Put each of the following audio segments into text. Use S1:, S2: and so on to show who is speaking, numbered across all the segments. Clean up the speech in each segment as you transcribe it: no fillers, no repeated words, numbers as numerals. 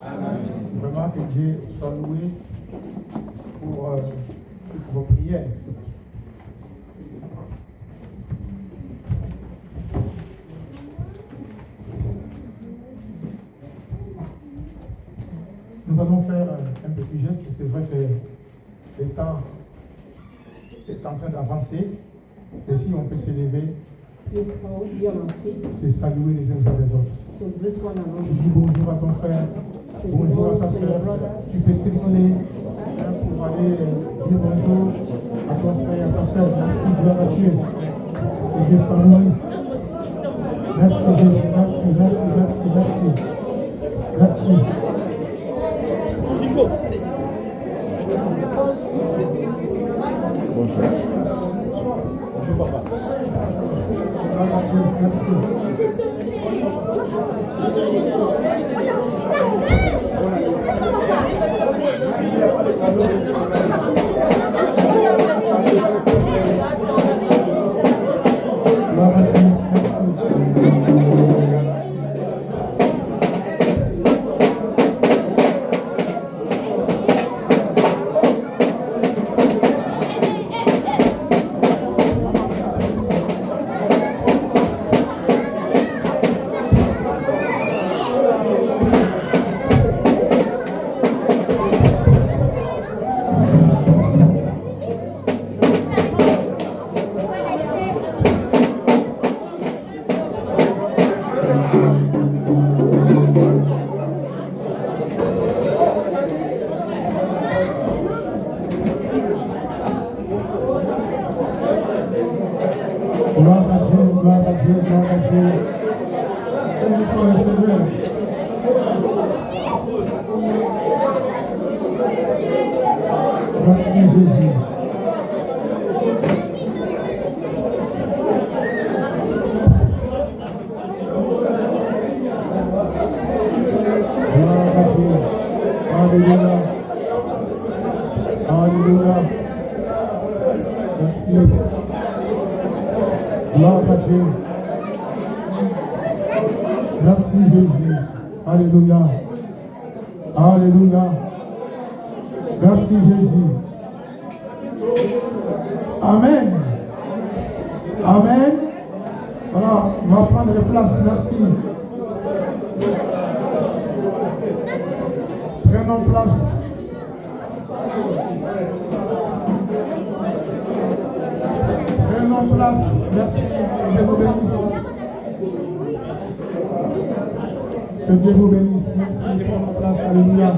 S1: Vraiment que Dieu soit loué pour vos prières. Nous allons faire un petit geste. C'est vrai que le temps est en train d'avancer. Et si on peut s'élever, c'est saluer les uns les autres. Tu dis bonjour à ton frère, bonjour à ta soeur. Tu peux circuler pour aller dire bonjour à ton frère, à ta soeur. Merci, gloire à Dieu. Et Dieu soit loué. Merci Jésus, merci, merci, merci, merci. Merci.
S2: Bonjour.
S1: Bonjour papa. Gloire à Dieu, merci. Gloire à Dieu, que Dieu vous bénisse. Merci pour la place. Alléluia.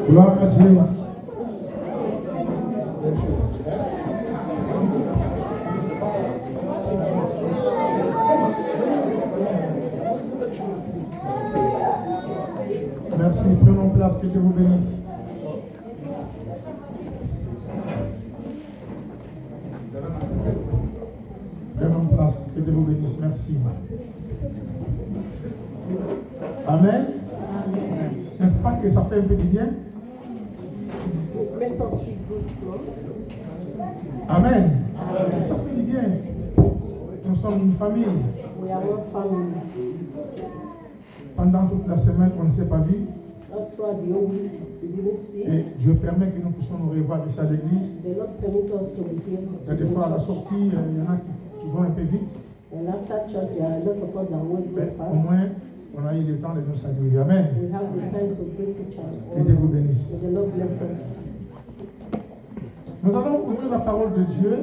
S1: Gloire à Dieu. Merci. Prenons place. Que Dieu vous bénisse. Que Dieu vous bénisse. Merci. Amen. N'est-ce pas que ça fait un peu du bien? Amen. Ça fait du bien. Nous sommes une famille. Pendant toute la semaine, on ne s'est pas vu. Et Dieu permet que nous puissions nous revoir ici à l'église. Il y a des fois à la sortie, il y en a qui vont un peu vite. Mais au moins, on a eu le temps de nous saluer. Amen. Que Dieu vous bénisse. Nous allons ouvrir la parole de Dieu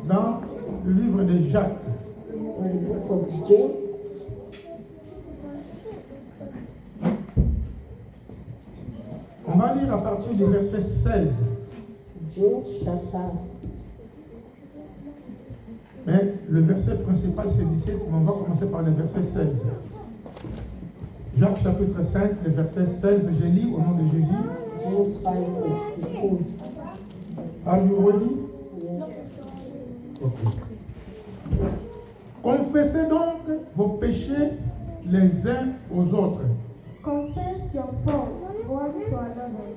S1: dans le livre de Jacques. On va lire à partir du verset 16. Mais le verset principal c'est 17, mais on va commencer par le verset 16. Jacques chapitre 5, le verset 16, je lis au nom de Jésus. Are you ready? Okay. Confessez donc vos péchés les uns aux autres.
S3: Confess your faults one to another.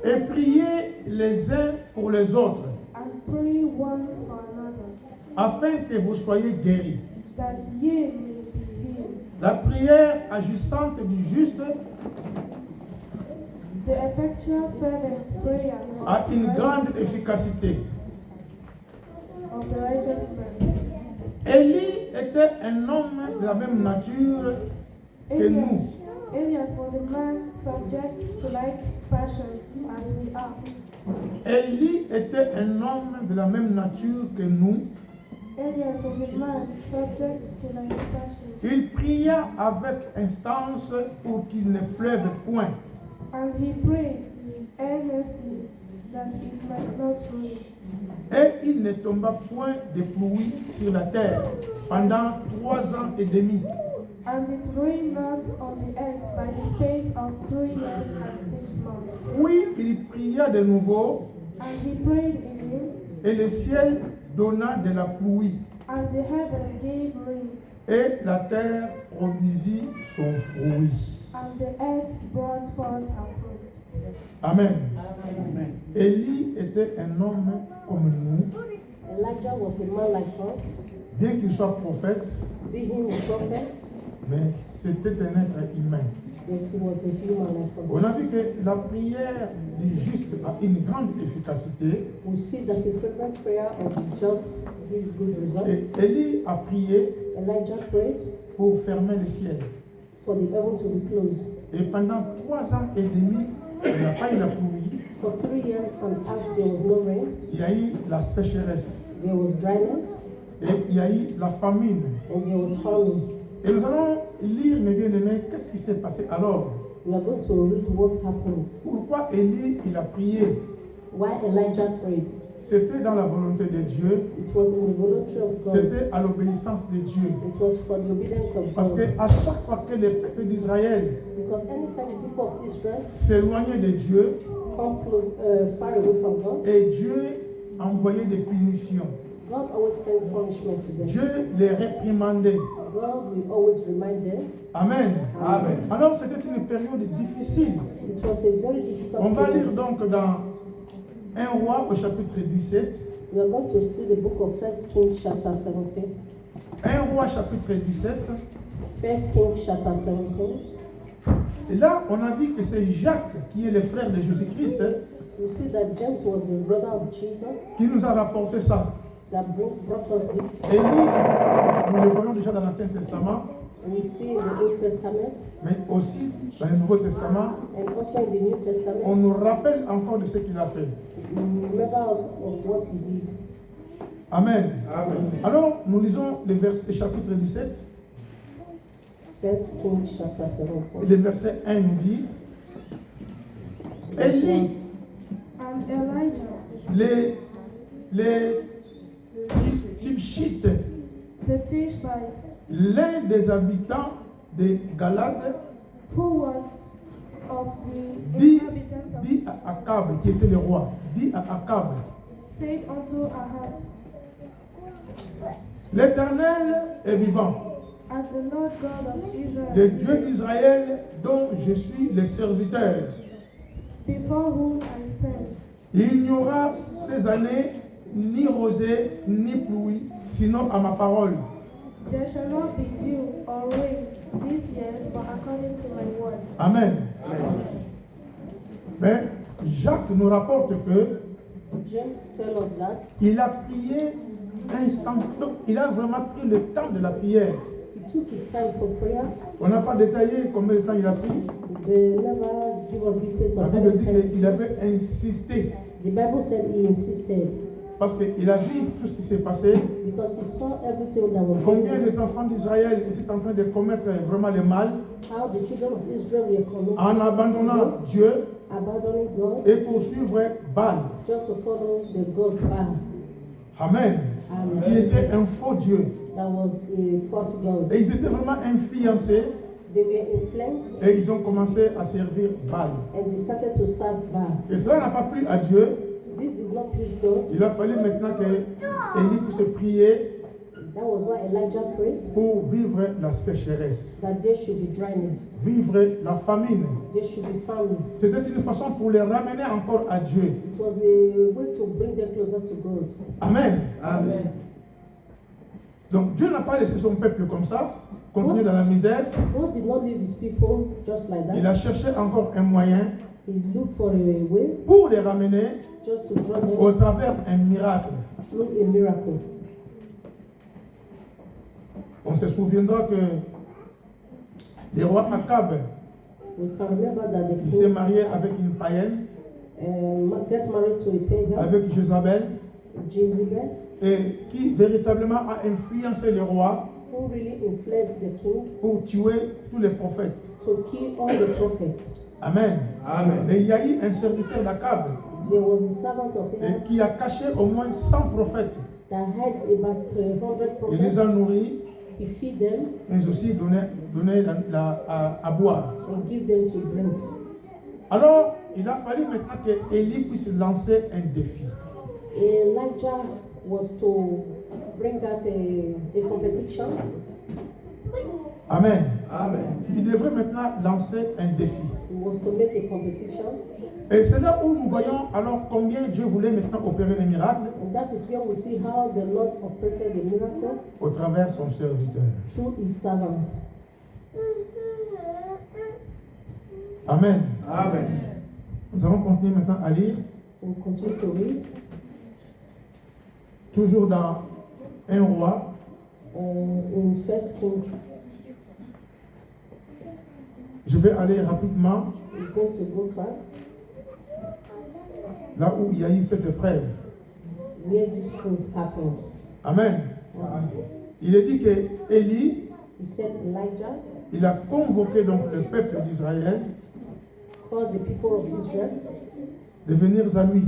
S1: Et priez les uns pour les autres.
S3: And pray one for another,
S1: afin que vous soyez guéris.
S3: that ye may be healed.
S1: La prière agissante du juste
S3: The effectual fervent prayer
S1: a une grande efficacité.
S3: of the righteous man.
S1: Élie était un homme de la même nature que nous.
S3: Elias was a man subject to like passions as we are.
S1: Élie était un homme de la même nature que nous.
S3: Elias was a man subject to like passions.
S1: Il pria avec instance pour qu'il ne pleuve point.
S3: And he prayed earnestly that it might not rain.
S1: Et il ne tomba point de pluie sur la terre pendant 3 ans et demi.
S3: And it rained not on the earth by the space of 3 years and 6 months.
S1: Puis il pria de nouveau,
S3: And he prayed in him,
S1: et le ciel donna de la pluie,
S3: and the heaven gave rain,
S1: et la terre produisit son fruit.
S3: and the earth brought forth her fruit.
S1: Amen. Élie était un homme comme nous,
S2: Elijah was a man like us,
S1: bien qu'il soit prophète,
S2: being a prophet,
S1: mais c'était un être humain.
S2: but he was a human like
S1: On
S2: us.
S1: a vu que la prière du juste a une grande efficacité.
S2: We see that the fervent prayer of the just gives good results.
S1: Et Élie a prié
S2: Elijah prayed
S1: pour fermer le ciel.
S2: for the heavens to be closed.
S1: Et pendant 3 ans et demi, il n'y a pas eu la pluie,
S2: For 3 years and a half there was no rain,
S1: il y a eu la sécheresse,
S2: there was dryness,
S1: et il y a eu la famine.
S2: and there was famine.
S1: Et nous allons lire, mes bien-aimés, qu'est-ce qui s'est passé alors?
S2: We are going to read what happened.
S1: Pourquoi Élie, il a prié?
S2: Why Elijah prayed.
S1: C'était dans la volonté de Dieu,
S2: It was in the voluntary of God.
S1: c'était à l'obéissance de Dieu.
S2: It was for the obedience of
S1: Parce
S2: God.
S1: qu'à chaque fois que le peuple d'Israël
S2: Because anytime the people of Israel
S1: s'éloignait de Dieu,
S2: come close, far away from God,
S1: et Dieu envoyait des punitions.
S2: God always sends punishment to them.
S1: Dieu les réprimandait.
S2: God will always remind them.
S1: Amen. Amen. Alors c'était une période difficile.
S2: It was a very difficult
S1: On va lire
S2: period.
S1: donc dans 1 Roi au chapitre 17.
S2: We are going to see the book of 1 Kings chapter 17.
S1: 1 Roi chapitre 17.
S2: 1 Kings chapter 17.
S1: Et là, on a vu que c'est Jacques qui est le frère de Jésus-Christ
S2: You see that James was the brother of Jesus
S1: qui nous a rapporté ça.
S2: that brought us this.
S1: Élie, nous le voyons déjà dans l'Ancien Testament,
S2: And we see in the Old Testament
S1: mais aussi dans le Nouveau Testament,
S2: and also in the New
S1: on
S2: Testament.
S1: nous rappelle encore de ce qu'il a fait.
S2: We remember us of what he did.
S1: Amen. Alors, nous lisons le chapitre 17.
S2: 1 Kings chapter
S1: Et
S2: 17.
S1: le verset 1 nous dit, Élie,
S3: And Elijah,
S1: les Tibchites,
S3: the Tishbite,
S1: l'un des habitants de Galade,
S3: who was of the
S1: dit
S3: inhabitants of,
S1: à Akab, qui était le roi, dit à Akab,
S3: said unto Ahab,
S1: l'Éternel est vivant,
S3: as the Lord God of
S1: le
S3: Israel,
S1: Dieu d'Israël dont je suis le serviteur.
S3: before whom I stand,
S1: Il n'y aura ces années ni rosée ni pluie, sinon à ma parole.
S3: there shall not be dew or rain these years, but according to my word.
S1: Amen. Mais Jacques nous rapporte que
S2: James tells us that
S1: il a prié instantanément. Il a vraiment pris le temps de la prière.
S2: he took his time for prayers.
S1: On n'a pas détaillé combien de temps il a pris.
S2: They never give us details
S1: La
S2: of
S1: Bible
S2: how
S1: dit
S2: many
S1: qu'il
S2: times.
S1: avait insisté
S2: The Bible said he insisted
S1: parce qu'il a vu tout ce qui s'est passé.
S2: because he saw everything that was going
S1: Combien
S2: on.
S1: les enfants d'Israël étaient en train de commettre vraiment le mal
S2: How the children of Israel were committing
S1: en abandonnant Dieu
S2: abandoning God
S1: et poursuivre Baal.
S2: just to follow the God's Baal.
S1: Amen.
S2: Amen.
S1: Qui était un faux Dieu.
S2: That was a false God.
S1: Et ils étaient vraiment influencés
S2: They were influenced
S1: et ils ont commencé à servir Baal.
S2: and they started to serve Baal.
S1: Et cela n'a pas plu à Dieu.
S2: This did not please God.
S1: Il a fallu maintenant que Élie puisse prier
S2: That was why Elijah prayed
S1: pour vivre la sécheresse,
S2: that there should be dryness,
S1: vivre la famine.
S2: there should be famine.
S1: C'était une façon pour les ramener encore à Dieu.
S2: It was a way to bring them closer to God.
S1: Amen.
S2: Amen.
S1: Donc Dieu n'a pas laissé son peuple comme ça, continuer dans la misère.
S2: God did not leave his people just like
S1: Il
S2: that.
S1: a cherché encore un moyen
S2: He looked for a way
S1: pour les ramener
S2: just to draw them
S1: au travers d'un miracle.
S2: through a miracle.
S1: On se souviendra que le roi Akab,
S2: We can remember that the
S1: il s'est
S2: king
S1: marié avec une païenne,
S2: get married to a pagan,
S1: avec Jézabel,
S2: Jezebel,
S1: et qui véritablement a influencé le roi
S2: who really influenced the king
S1: pour tuer tous les prophètes.
S2: to kill all the prophets.
S1: Amen.
S4: Amen.
S1: Et il y a eu un serviteur d'Akab
S2: There was a servant of Ahab
S1: qui a caché au moins 100 prophètes.
S2: that had about 100
S1: Il les a
S2: prophets.
S1: nourris,
S2: He feed them
S1: mais aussi donné à boire.
S2: and give them to drink.
S1: Alors, il a fallu maintenant que Élie puisse lancer un défi.
S2: Elijah was to bring out a competition.
S1: Amen.
S4: Amen.
S1: Il devrait maintenant lancer un défi.
S2: He was to make a competition.
S1: Et c'est là où nous voyons alors combien Dieu voulait maintenant opérer les miracles
S2: And that is where we see how the Lord operated the miracle
S1: au travers de son serviteur.
S2: through his servants.
S1: Amen.
S4: Amen.
S1: Nous allons continuer maintenant à lire,
S2: We continue to read
S1: toujours dans un roi,
S2: in 1 Kings.
S1: je vais aller rapidement
S2: It's going to go fast.
S1: là où il y a eu cette épreuve.
S2: Where this proof happened.
S1: Amen. Il est dit que Élie,
S2: He said Elijah
S1: il a convoqué donc le peuple d'Israël
S2: called the people of Israel
S1: de venir à lui.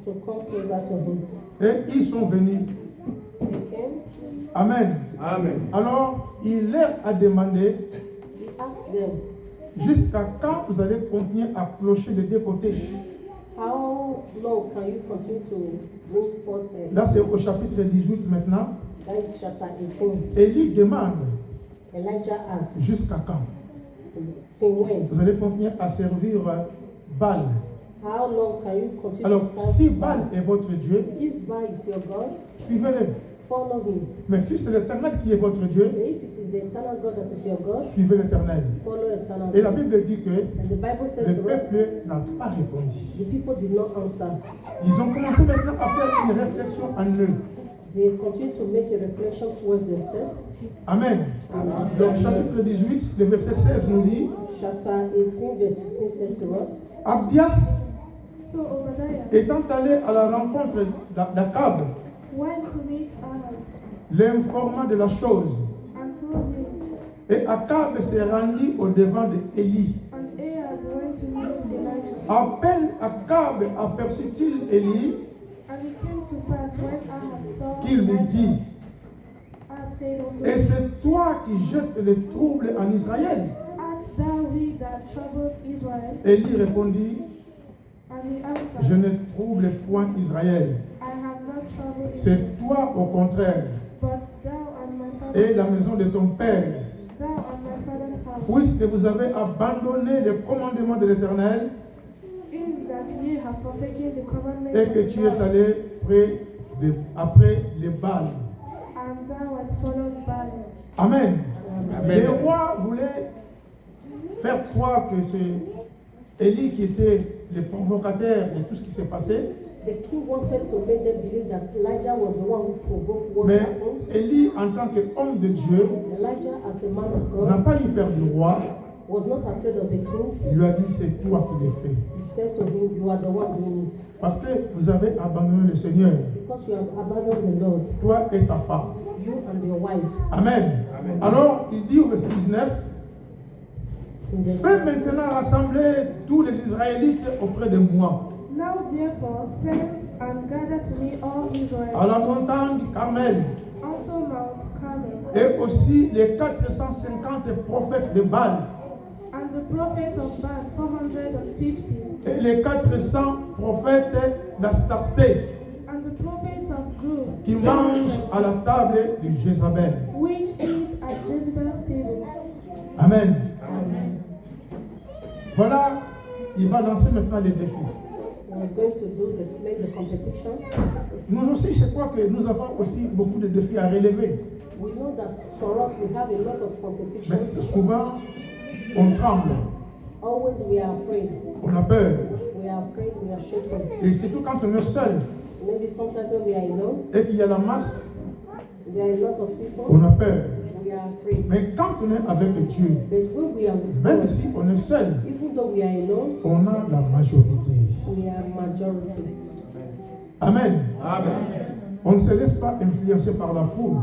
S2: to come closer to him.
S1: Et ils sont venus.
S2: They came.
S1: Amen.
S4: Amen.
S1: Alors, il leur a demandé,
S2: He asked them,
S1: jusqu'à quand vous allez continuer à clocher des deux côtés?
S2: how long can you continue to bring forth
S1: Là, c'est au chapitre 18 maintenant.
S2: that is chapter 18.
S1: Élie demande,
S2: Elijah asked,
S1: jusqu'à quand
S2: till when?
S1: vous allez continuer à servir Baal?
S2: How long can you continue
S1: Alors,
S2: to serve
S1: si
S2: Baal?
S1: Baal est votre Dieu,
S2: If Baal is your God,
S1: suivez-le.
S2: follow him.
S1: Mais si c'est l'Éternel qui est votre Dieu,
S2: And if it is the eternal God that is your God,
S1: suivez l'Éternel.
S2: follow eternal
S1: Et la
S2: God.
S1: Bible dit que
S2: And the Bible says
S1: le
S2: to us,
S1: peuple n'a pas répondu.
S2: the people did not answer.
S1: Ils ont commencé maintenant à faire une réflexion en eux.
S2: They continue to make a reflection towards themselves.
S1: Amen.
S2: Amen.
S1: Donc, chapitre 18, le verset 16 nous dit,
S2: Chapter 18, verse 16 says to us,
S1: Abdias,
S3: So Obadiah
S1: étant allé à la rencontre d'Akab,
S3: went to meet Ahab
S1: l'informa de la chose.
S3: and told him,
S1: Et Akab se rendit au devant d'Élie.
S3: and Ahab went to meet Elijah.
S1: À peine Akab aperçut-il Élie
S3: And it came to pass when Ahab saw
S1: qu'il lui dit,
S3: Elijah, Ahab said unto
S1: et
S3: him,
S1: c'est toi qui jettes le trouble en Israël.
S3: Art thou he that troubled Israel?
S1: Élie répondit,
S3: And he
S1: je
S3: answered,
S1: ne trouble point Israël.
S3: I have not troubled Israel,
S1: C'est toi au contraire,
S3: but thou and my
S1: et
S3: father's
S1: la maison de ton père,
S3: thou and my father's house,
S1: puisque vous avez abandonné le commandement de l'Éternel
S3: in that ye have forsaken the commandments
S1: et
S3: of
S1: que tu es
S3: God,
S1: allé après les Baals.
S3: and thou hast followed Baal.
S1: Amen.
S4: Amen.
S1: Le roi voulait faire croire que c'est Élie qui était le provocateur de tout ce qui s'est passé,
S2: the king wanted to make them believe that Elijah was the one who provoked what
S1: mais
S2: happened.
S1: Élie, en tant qu'homme de Dieu,
S2: Elijah, as a man of
S1: n'a
S2: God,
S1: pas eu peur du roi.
S2: was not afraid of the king.
S1: Il lui a dit, c'est toi qui l'as fait.
S2: He said to him, you are the one doing it.
S1: Parce que vous avez abandonné le Seigneur,
S2: Because you have abandoned the Lord,
S1: toi et ta femme.
S2: you and your wife.
S1: Amen.
S4: Amen.
S1: Alors, il dit au verset 19,
S2: In the
S1: fais maintenant rassembler tous les Israélites auprès de moi,
S3: Now therefore send and gather to me all Israel
S1: à la montagne Carmel,
S3: unto Mount Carmel,
S1: et aussi les 450 prophètes de Baal,
S3: and the prophets of Baal 450,
S1: et les 400 prophètes d'Astarté,
S3: and the prophets of Grus
S1: qui mangent à la table de Jézabel.
S3: which eat at Jezebel's table.
S1: Amen. Voilà, il va lancer maintenant les défis.
S2: I was going to make the competition.
S1: Nous aussi, je crois que nous avons aussi beaucoup de défis à relever.
S2: We know that for us we have a lot of competition.
S1: Mais souvent, on tremble,
S2: Always we are afraid.
S1: on a peur.
S2: We are afraid, we are shaken.
S1: Et surtout quand on est seul
S2: Maybe sometimes when we are alone,
S1: et qu'il y a la masse,
S2: there are a lot of people,
S1: on a peur.
S2: we are afraid.
S1: Mais quand on est avec Dieu,
S2: But when we are with
S1: même
S2: God,
S1: si on est seul,
S2: even though we are alone,
S1: on a la majorité.
S2: we are majority.
S1: Amen.
S4: Amen.
S1: On ne se laisse pas influencer par la foule.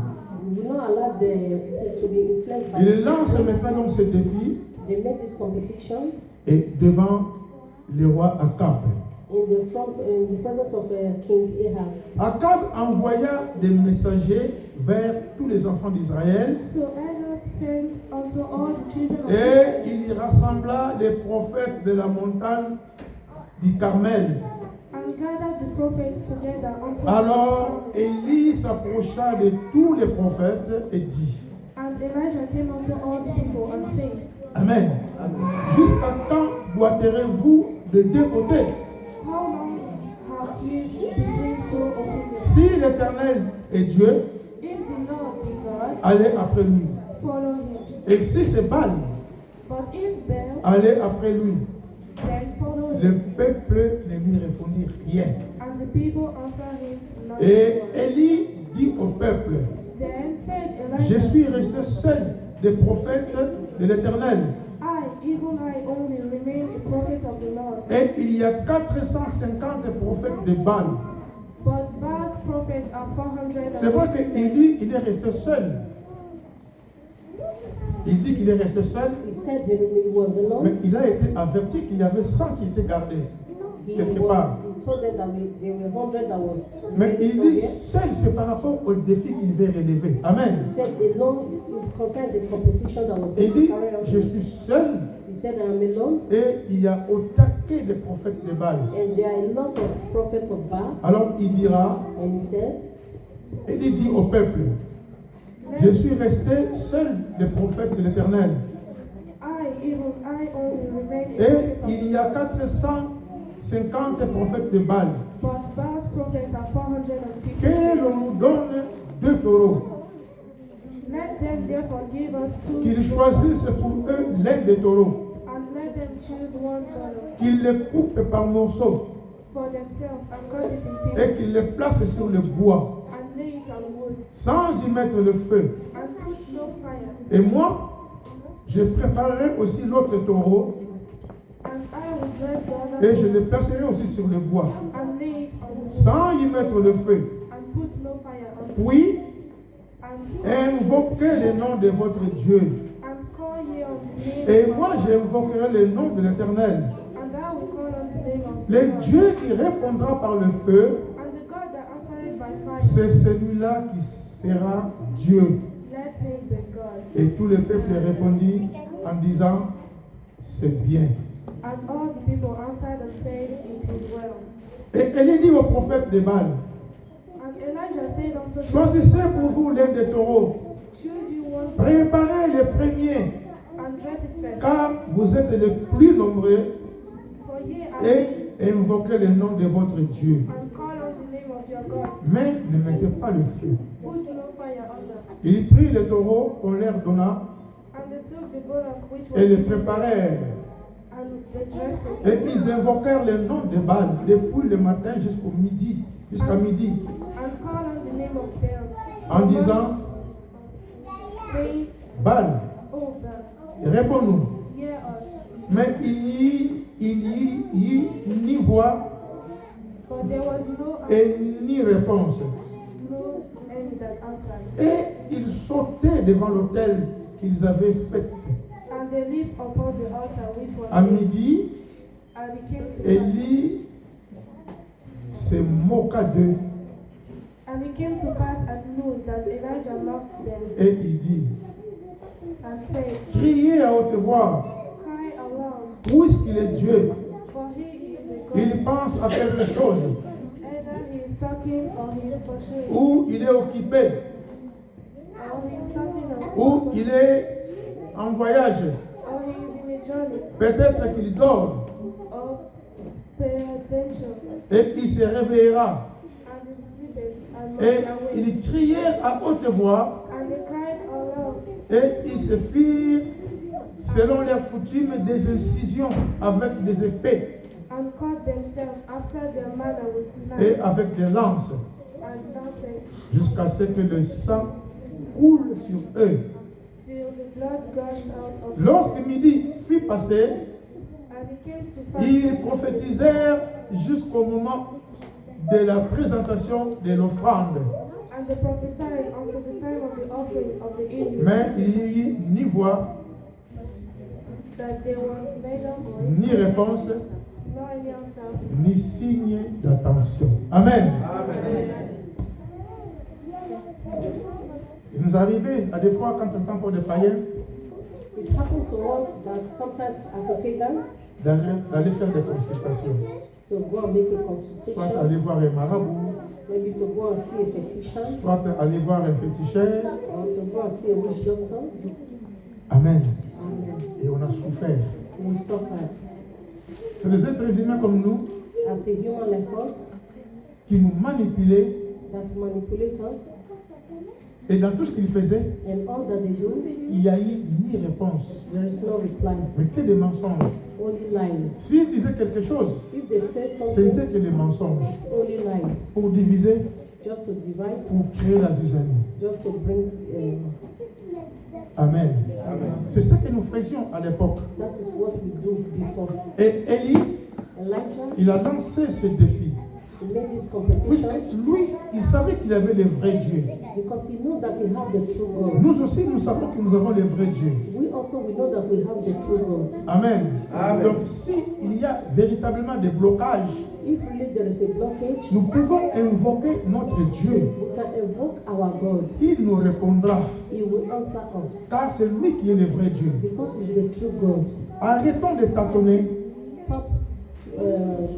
S2: We will not allow the people to be influenced by
S1: Il lance maintenant donc ce défi
S2: They made this competition
S1: et devant le roi Akab.
S2: in the presence of King Ahab.
S1: Akab envoya des messagers vers tous les enfants d'Israël
S3: So Ahab sent unto all the children of
S1: et
S3: Israel,
S1: il y rassembla les prophètes de la montagne du Carmel.
S3: and gathered the prophets together unto
S1: Alors
S3: the
S1: Élie s'approcha de tous les prophètes et dit,
S3: And Elijah came unto all the people and said,
S1: Amen. Jusqu'à quand boiterez-vous de deux côtés?
S3: How long have ye between two opinions?
S1: Si l'Éternel est Dieu,
S3: If the Lord be God,
S1: allez après lui.
S3: follow him.
S1: Et si c'est Baal,
S3: But if Baal,
S1: allez après lui.
S3: then follow
S1: Le
S3: him.
S1: peuple ne lui répondit rien.
S3: And the people answered him not.
S1: Et Élie dit au peuple,
S3: Then said
S1: je
S3: Elijah,
S1: suis resté seul des prophètes de l'Éternel.
S3: even I only remain a prophet of the Lord.
S1: Et il y a 450 prophètes de Baal.
S3: But Baal's prophets are 400.
S1: C'est vrai qu'il dit qu'il est resté seul. Il dit qu'il est resté seul,
S2: He said that he was
S1: mais
S2: alone.
S1: il a été averti qu'il y avait 100 qui étaient gardés quelque part.
S2: He told them that there were 100 that was
S1: Mais il dit
S2: somewhere.
S1: seul, c'est par rapport au défi qu'il veut relever. Amen.
S2: He said alone, it concerned the competition that was
S1: Il
S2: going to
S1: dit,
S2: carry on.
S1: je suis seul
S2: He said that I'm alone,
S1: et il y a au taquet des prophètes de Baal.
S2: and there are a lot of prophets of Baal.
S1: Alors il dira,
S2: And he said,
S1: et il dit au peuple, je suis resté seul des prophètes de l'Éternel.
S3: I only remain a
S1: Et
S3: prophet of
S1: il y a 450 prophètes de Baal.
S3: But Baal's prophets are 450.
S1: Que l'on nous donne 2 taureaux.
S3: Let them therefore give us two
S1: Qu'ils choisissent pour eux l'un des taureaux.
S3: and let them choose one dollar
S1: Qu'ils les coupent par morceaux
S3: for themselves and cut it in
S1: et
S3: pieces
S1: qu'ils les placent sur le bois
S3: and lay it on wood
S1: sans y mettre le feu.
S3: and put no fire.
S1: Et moi, je préparerai aussi l'autre taureau
S3: And I will dress the other
S1: et je
S3: wood
S1: le placerai aussi sur le bois
S3: and lay it on wood
S1: sans y mettre le feu.
S3: and put no fire on it.
S1: Puis,
S3: And
S1: invoquez le nom de votre Dieu.
S3: call ye on the name
S1: Et
S3: of
S1: moi,
S3: God.
S1: j'invoquerai le nom de l'Éternel.
S3: And I will call on the name of
S1: Le
S3: God.
S1: Dieu qui répondra par le feu,
S3: And the God that answered by fire,
S1: c'est celui-là qui sera Dieu.
S3: let him be God.
S1: Et tout le peuple répondit en disant, c'est bien.
S3: And all the people answered and said, It is well.
S1: Et elle dit au prophète de Baal,
S3: And Elijah said unto them,
S1: choisissez pour vous l'un des taureaux,
S3: Choose you one
S1: préparez les premiers,
S3: and dress it first.
S1: car vous êtes les plus nombreux,
S3: For ye are
S1: et invoquez le nom de votre Dieu.
S3: and call on the name of your God.
S1: Mais ne mettez pas le feu.
S3: Put no fire under.
S1: Ils prirent les taureaux qu'on leur donna
S3: And they took the bullock which was
S1: et les
S3: given them,
S1: préparèrent.
S3: and they dressed it.
S1: Et ils invoquèrent le nom de Baal depuis le matin jusqu'à midi.
S3: And called on the name of Baal.
S1: En disant,
S3: Saying,
S1: Baal,
S3: Oh Baal,
S1: réponds-nous.
S3: hear us.
S1: Mais il n'y eut ni voix
S3: But there was no
S1: et ni réponse.
S3: no any that answered.
S1: Et ils sautaient devant l'autel qu'ils avaient fait.
S3: And they leaped upon the altar which was
S1: À
S3: made,
S1: midi,
S3: and it came to pass.
S1: Élie se moqua d'eux
S3: And it came to pass at noon that Elijah mocked them
S1: et il dit,
S3: and said,
S1: criez à haute voix,
S3: Cry aloud,
S1: puisqu'il est Dieu,
S3: for he is a God.
S1: il pense à quelque chose.
S3: Either he is he's talking or he's pursuing,
S1: ou il est occupé,
S3: or he's talking
S1: ou il est en voyage.
S3: or he's in a journey,
S1: Peut-être qu'il dort
S3: or peradventure,
S1: et il se réveillera.
S3: and he sleepeth and
S1: Et
S3: not awake.
S1: ils crièrent à haute voix
S3: And they cried aloud,
S1: et ils se firent, selon leur coutume, des incisions avec des épées
S3: and cut themselves after their manner with
S1: et
S3: knives
S1: avec des lances,
S3: and lances,
S1: jusqu'à ce que le sang coule sur eux.
S3: till the blood gushed out of them.
S1: Lorsque midi fut passé,
S3: And it came to pass
S1: ils prophétisèrent jusqu'au moment de la présentation de l'offrande.
S3: and they prophesied until the time of the offering of the evening,
S1: Mais il n'y eut ni voix,
S3: that there was neither voice,
S1: ni réponse,
S3: nor any answer.
S1: ni signe d'attention. Amen. Il nous arrivait à des fois quand on est encore des païens
S2: It happens to us that sometimes as a pagan,
S1: d'aller faire des consultations.
S2: to go and make a
S1: Soit
S2: consultation,
S1: aller voir un marabout,
S2: maybe to go and see a fétician,
S1: soit aller voir un féticheur.
S2: or to go and see a witch doctor.
S1: Amen.
S2: And
S1: Et on a souffert.
S2: we suffered.
S1: C'est des êtres humains comme nous
S2: As a human like us,
S1: qui nous manipulaient
S2: that manipulate us,
S1: et dans tout ce qu'ils faisaient,
S2: and all that they do,
S1: il n'y a eu ni réponse.
S2: there is no reply,
S1: Mais que des mensonges.
S2: only lies.
S1: S'ils disaient quelque chose,
S2: If they say
S1: ce
S2: something,
S1: n'était que les mensonges.
S2: it's only lies,
S1: Pour diviser,
S2: just to divide,
S1: pour créer la zizanie.
S2: just to bring.
S1: Amen. C'est ce que nous faisions à l'époque.
S2: That is what we do before.
S1: Et Élie,
S2: Elijah,
S1: il a lancé ce défi.
S2: he made this
S1: Puisque
S2: competition
S1: lui, il savait qu'il avait le vrai Dieu.
S2: because he knew that he had the true God.
S1: Nous aussi, nous savons que nous avons le vrai Dieu.
S2: We know that we have the true God.
S1: Amen. Donc, s'il y a véritablement des blocages,
S2: If really there is a blockage,
S1: nous pouvons invoquer notre Dieu.
S2: we can invoke our God.
S1: Il nous répondra.
S2: He will answer us
S1: Car c'est lui qui est le vrai Dieu.
S2: because he's the true God.
S1: Arrêtons de tâtonner,
S2: Stop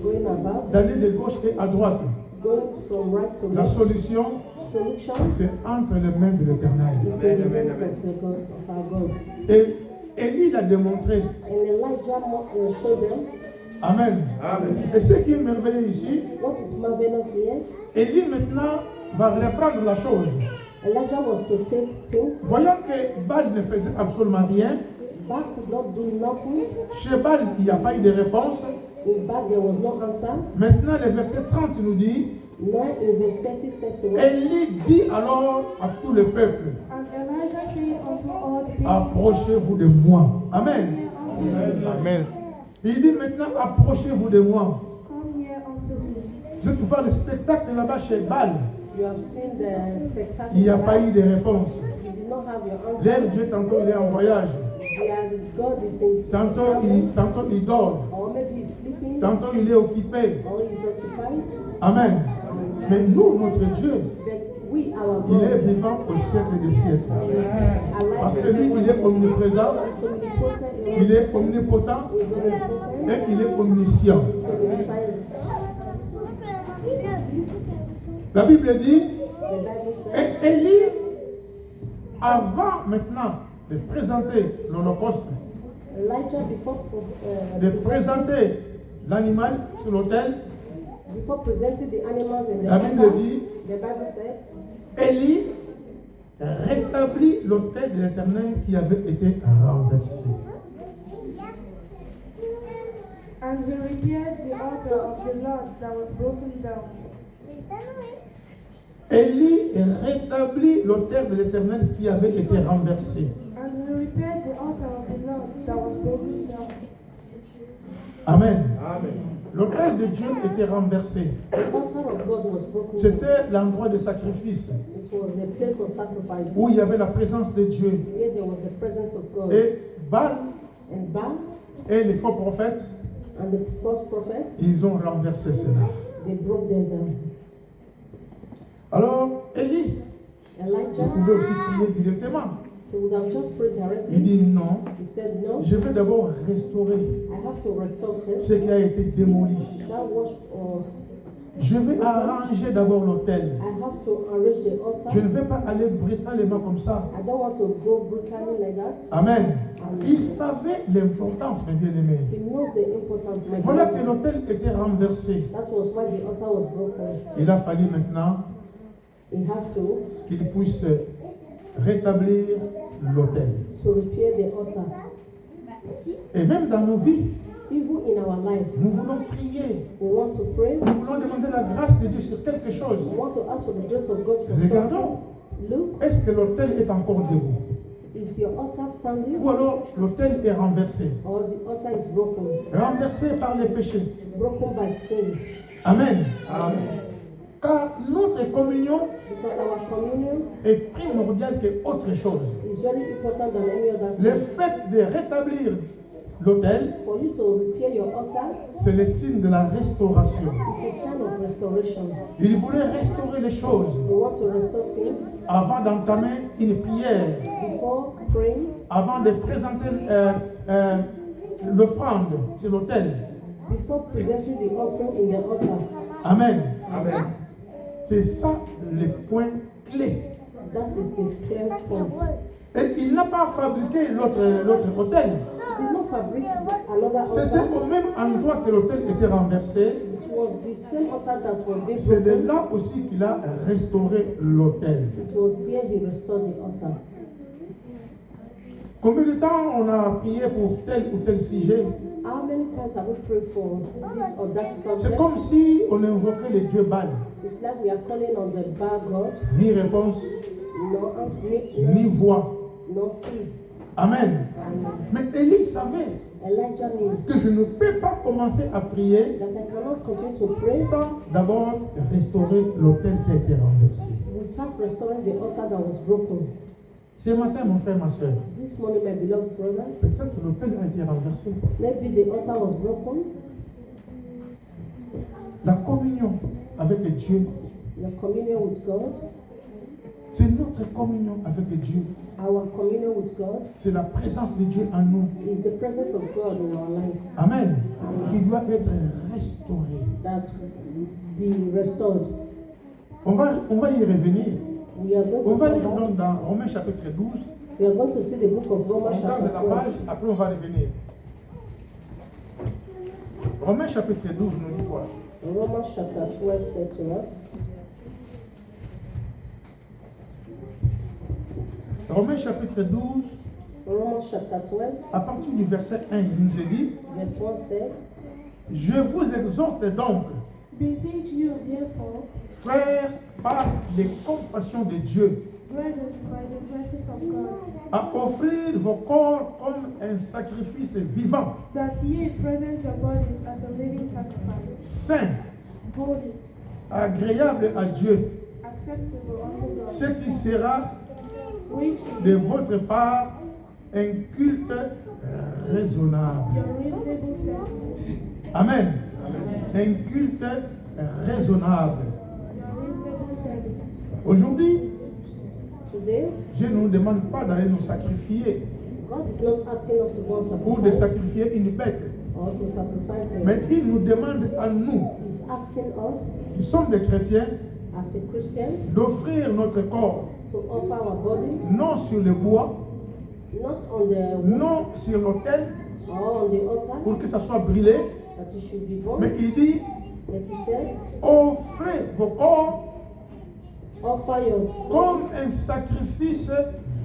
S2: going about,
S1: d'aller de gauche et à droite.
S2: going from right to
S1: La
S2: left.
S1: solution,
S2: Solution
S1: c'est entre les mains de l'Éternel.
S2: is in the hands of the God, of our God.
S1: Et Élie l'a démontré.
S2: And Elijah showed them
S1: Amen. Et ce qui est merveilleux ici,
S2: what is marvelous here.
S1: Élie maintenant va reprendre la chose.
S2: Elijah was to take things.
S1: Voyant que Baal ne faisait absolument rien,
S2: Baal could not do nothing.
S1: chez Baal, il n'y a pas eu de réponse.
S2: In Baal there was no answer.
S1: Maintenant, le verset 30 nous dit,
S2: Now in verse 30 said to us,
S1: Élie dit alors à tout le peuple,
S3: And Elijah said unto all the people,
S1: approchez-vous de moi. Amen.
S3: Come near unto me.
S1: Amen. Il dit maintenant, approchez-vous de moi.
S3: Come near unto me.
S1: Vous êtes pour voir le spectacle là-bas chez Baal.
S2: you have seen the spectacle.
S1: Il n'y a pas eu de réponse.
S2: You did not have your answer.
S1: Leur Dieu, tantôt il est en voyage.
S2: Their God is in
S1: Tantôt il dort.
S2: or maybe he's sleeping,
S1: Tantôt il est occupé.
S2: or he's occupied.
S1: Amen. Mais nous, notre Dieu,
S2: But we, our
S1: il est
S2: God,
S1: vivant au siècle des siècles.
S2: is alive.
S1: Parce que lui, il est omniprésent,
S2: He's omnipotent.
S1: il est omnipotent
S2: He's omnipotent.
S1: et il est omniscient.
S2: He's omniscient.
S1: La Bible dit,
S2: The Bible says,
S1: et Élie, avant maintenant de présenter l'holocauste,
S2: Elijah
S1: de présenter l'animal sur l'autel,
S2: before presenting the animals in the
S1: la Bible
S2: altar,
S1: dit,
S2: the Bible said,
S1: Élie rétablit l'autel de l'Éternel qui avait été renversé.
S3: And he repaired the altar of the Lord that was broken down.
S1: Élie rétablit l'autel de l'Éternel qui avait été renversé.
S3: And he repaired the altar of the Lord that was broken down.
S1: Amen. L'autel de Dieu était renversé.
S2: the altar of God was broken.
S1: C'était l'endroit de sacrifice
S2: It was the place of sacrifice
S1: où il y avait la présence de Dieu.
S2: where there was the presence of God.
S1: Et Baal
S2: And Baal
S1: et les faux prophètes,
S2: and the false prophets,
S1: ils ont renversé cela.
S2: they broke them down.
S1: Alors, Élie, il
S2: Elijah,
S1: pouvait aussi prier directement.
S2: he would have just prayed
S1: Il
S2: directly.
S1: dit non,
S2: He said, no,
S1: je vais d'abord restaurer
S2: I have to restore first.
S1: ce qui a été démoli.
S2: That was
S1: Je vais arranger d'abord l'autel.
S2: I have to arrange the altar.
S1: Je ne vais pas aller brutalement comme ça.
S2: I don't want to go brutally like that.
S1: Amen. Il savait l'importance, mes bien-aimés.
S2: He knows the importance. My
S1: Voilà que
S2: brothers.
S1: l'autel était renversé.
S2: That was why the altar was broken.
S1: Il a fallu maintenant
S2: He had to
S1: qu'il puisse rétablir l'autel.
S2: repair the altar.
S1: Et même dans nos vies,
S2: Even in our life,
S1: nous voulons prier.
S2: we want to pray.
S1: Nous voulons demander la grâce de Dieu sur quelque chose.
S2: We want to ask for the grace of God for
S1: Regardons.
S2: something. Look,
S1: Est-ce que l'autel est encore debout?
S2: is your altar standing?
S1: Ou alors l'autel est renversé?
S2: Or the altar is broken?
S1: Renversé par les péchés.
S2: Broken by sins.
S1: Amen. Car notre communion
S2: Because our communion
S1: est primordiale qu'autre chose.
S2: is very important than any other
S1: Le
S2: thing.
S1: fait de rétablir l'autel,
S2: For you to repair your altar
S1: c'est le signe de la restauration.
S2: is a sign of restoration.
S1: Il voulait restaurer les choses
S2: We want to restore things
S1: avant d'entamer une prière,
S2: before praying,
S1: avant de présenter l'offrande sur l'autel.
S2: before presenting the offering in the altar.
S1: Amen. Amen. C'est ça le point clé.
S2: That is the clear point.
S1: Et il n'a pas fabriqué l'autre autel.
S2: He did not fabric another
S1: C'était
S2: altar.
S1: au même endroit que l'autel était renversé.
S2: It was the same altar that was being
S1: C'est de
S2: broken.
S1: là aussi qu'il a restauré l'autel.
S2: It was there he restored the altar.
S1: Combien de temps on a prié pour tel ou tel sujet?
S2: How many times have we prayed for this or that
S1: C'est
S2: subject?
S1: comme si on invoquait les dieux Baal.
S2: It's like we are calling on the Baal God.
S1: Ni réponse,
S2: No answer,
S1: ni voix.
S2: no see.
S1: Amen.
S2: And
S1: Mais Élie savait
S2: Elijah knew
S1: que je ne peux pas commencer à prier
S2: that I cannot continue to pray
S1: sans d'abord restaurer l'autel qui a été renversé.
S2: without restoring the altar that was broken.
S1: Ce matin, mon frère, ma soeur,
S2: This morning, my beloved brothers,
S1: peut-être que l'autel a été renversé.
S2: maybe the altar was broken.
S1: La communion avec Dieu,
S2: Your communion with God,
S1: c'est notre communion avec Dieu.
S2: our communion with God,
S1: C'est la présence de Dieu en nous.
S2: is the presence of God in our life
S1: Amen. Qui doit être restauré.
S2: that be restored.
S1: On va y revenir.
S2: We are going
S1: On
S2: to
S1: va
S2: come
S1: lire
S2: back.
S1: donc dans Romains chapitre 12.
S2: We are going to see the book of
S1: On
S2: Romans
S1: regarde
S2: chapter
S1: la
S2: 12.
S1: page, après on va revenir. Romains chapitre 12 nous dit quoi?
S2: Romans chapter 12 said to us,
S1: Romains chapitre 12,
S2: Romans chapter 12,
S1: à partir du verset 1, il nous est dit:
S2: verse 1 said,
S1: Je vous exhorte donc,
S3: Beseech you, therefore,
S1: frères, par les compassions de Dieu,
S3: brethren, by the mercies of God,
S1: à offrir vos corps comme un sacrifice vivant,
S3: that ye present your bodies as a living sacrifice,
S1: saint,
S3: holy,
S1: agréable à Dieu,
S3: acceptable unto God,
S1: ce qui sera
S3: which
S1: de
S3: is
S1: votre part un culte raisonnable.
S3: your reasonable sense.
S1: Amen. Un culte raisonnable.
S3: Your reasonable sense.
S1: Aujourd'hui,
S2: Today,
S1: Dieu ne nous demande pas d'aller nous sacrifier
S2: God is not asking us to go and
S1: ou de
S2: sacrifice
S1: sacrifier une bête,
S2: or to sacrifice
S1: mais
S2: them.
S1: il nous demande à nous,
S2: He's asking us,
S1: qui sommes des chrétiens,
S2: as a Christian,
S1: d'offrir notre corps,
S2: to offer our body,
S1: non sur le bois,
S2: not on the wood
S1: non sur l'autel,
S2: or on the altar,
S1: pour que ça soit brûlé,
S2: that it should be
S1: mais
S2: burned.
S1: il dit,
S2: But he said,
S1: offrez vos corps
S2: offer your
S1: comme
S2: body
S1: un sacrifice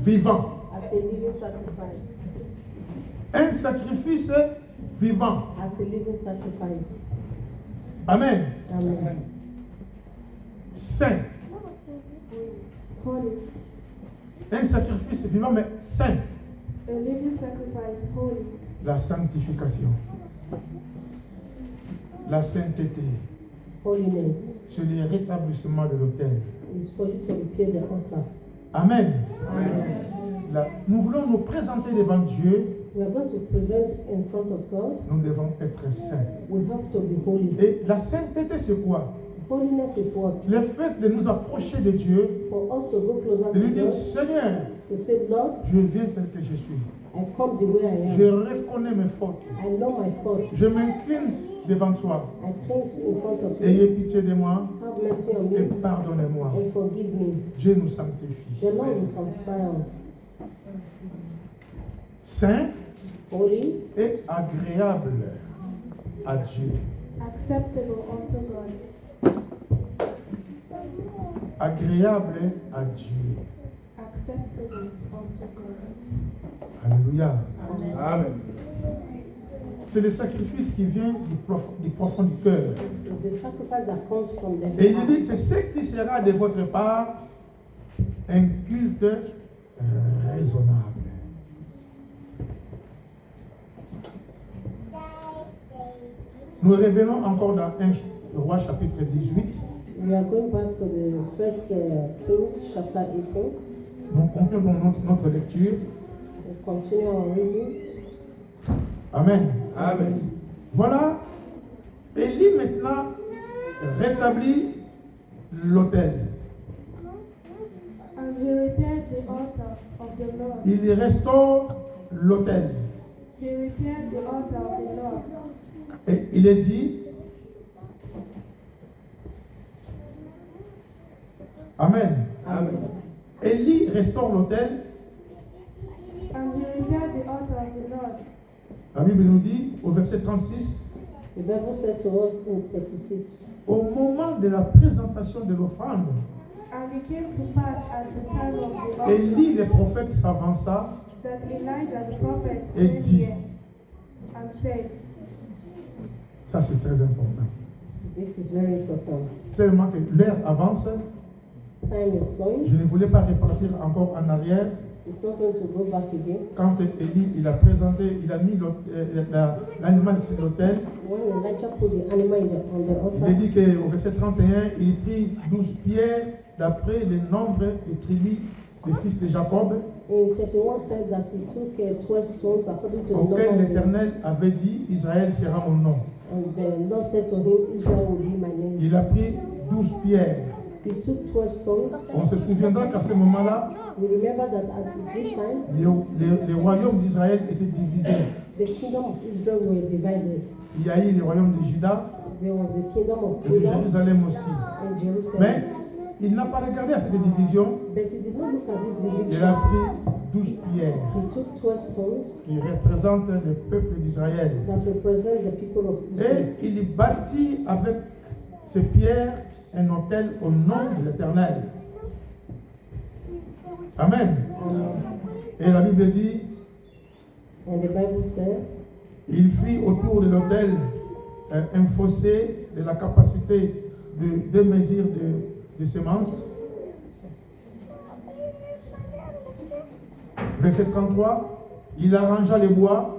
S1: vivant.
S2: as a living sacrifice.
S1: Un sacrifice vivant.
S2: As a living sacrifice.
S1: Amen.
S2: Amen.
S1: Saint.
S3: Holy,
S1: Un sacrifice vivant, mais saint.
S3: a living sacrifice, holy,
S1: La sanctification. La sainteté.
S2: Holiness
S1: C'est le rétablissement de l'autel.
S2: is for you to repair the altar.
S1: Amen.
S2: Amen.
S1: Nous voulons nous présenter devant Dieu.
S2: We are going to present in front of God.
S1: Nous devons être saints.
S2: We have to be holy.
S1: Et la sainteté, c'est quoi?
S2: Holiness is what?
S1: Le fait de nous approcher de Dieu,
S2: For us to go closer
S1: de lui
S2: to
S1: dire,
S2: God,
S1: Seigneur,
S2: to say, Lord,
S1: je viens tel que je suis.
S2: I come the way I
S1: Je
S2: am.
S1: reconnais mes fautes.
S2: I know my faults.
S1: Je m'incline devant toi.
S2: I cleanse in front of you.
S1: Ayez pitié de moi
S2: Have mercy on
S1: et
S2: me
S1: pardonnez-moi.
S2: and forgive me.
S1: Dieu nous sanctifie.
S2: The Lord will sanctify us.
S1: Saint
S2: Holy
S1: et agréable à Dieu.
S3: acceptable unto God.
S1: Agréable à Dieu.
S3: Acceptable unto God.
S1: Alléluia.
S4: Amen.
S1: C'est le sacrifice qui vient du profond du cœur.
S2: is the sacrifice that comes from the
S1: Et il
S2: heart.
S1: dit, c'est ce qui sera de votre part un culte raisonnable. Nous revenons encore dans 1 Roi chapitre 18.
S2: We are going back to the first King chapter 18.
S1: Nous concluons notre lecture.
S2: We continue our reading.
S1: Amen.
S4: Amen.
S1: Voilà, Élie maintenant rétablit l'autel.
S3: And he repaired the altar of the Lord.
S1: Il restaure l'autel.
S3: He repaired the altar of the Lord.
S1: Et il est dit, Amen.
S4: Amen.
S1: Élie restaure l'autel.
S3: And he repaired the altar of the Lord.
S1: La Bible nous dit au verset 36,
S2: The Bible said to us in 36,
S1: au moment de la présentation de l'offrande,
S3: And it came to pass at the time of the offering
S1: Élie le prophète s'avança
S3: that Elijah the prophet
S1: et
S3: came
S1: dit,
S3: here and said,
S1: ça c'est très important,
S2: this is very important.
S1: tellement que l'heure avance,
S2: Time is going.
S1: je ne voulais pas repartir encore en arrière.
S2: It's not going to go back again.
S1: Quand Élie il a présenté, il a mis l'animal sur l'autel,
S2: When Elijah put the animal on the
S1: il est
S2: altar,
S1: dit qu'au verset 31, il prit 12 pierres d'après le nombre des tribus des fils de Jacob,
S2: in 31 said that he took 12 stones according to the number
S1: auquel
S2: of the
S1: l'Éternel avait dit, Israël sera mon nom.
S2: And the Lord said to him, Israel will be my name.
S1: Il a pris 12 pierres.
S2: He took 12 stones.
S1: On se souviendra qu'à ce moment-là,
S2: We remember that at this time,
S1: les royaumes d'Israël étaient divisés.
S2: the kingdom of Israel were divided.
S1: Il y a eu le royaume de Juda
S2: There was the kingdom of
S1: et de
S2: Judah
S1: Jérusalem aussi.
S2: and Jerusalem.
S1: Mais il n'a pas regardé à cette division,
S2: But he did not look at this
S1: il a
S2: division.
S1: pris 12 pierres
S2: He took 12 stones
S1: qui représentent le peuple d'Israël.
S2: that represent the people of Israel.
S1: Et il bâtit avec ces pierres un autel au nom de l'Éternel. Amen. Et la Bible dit,
S2: And the Bible said,
S1: il fit autour de l'autel un fossé de la capacité de 2 mesures de semences. Verset 33, il arrangea les bois,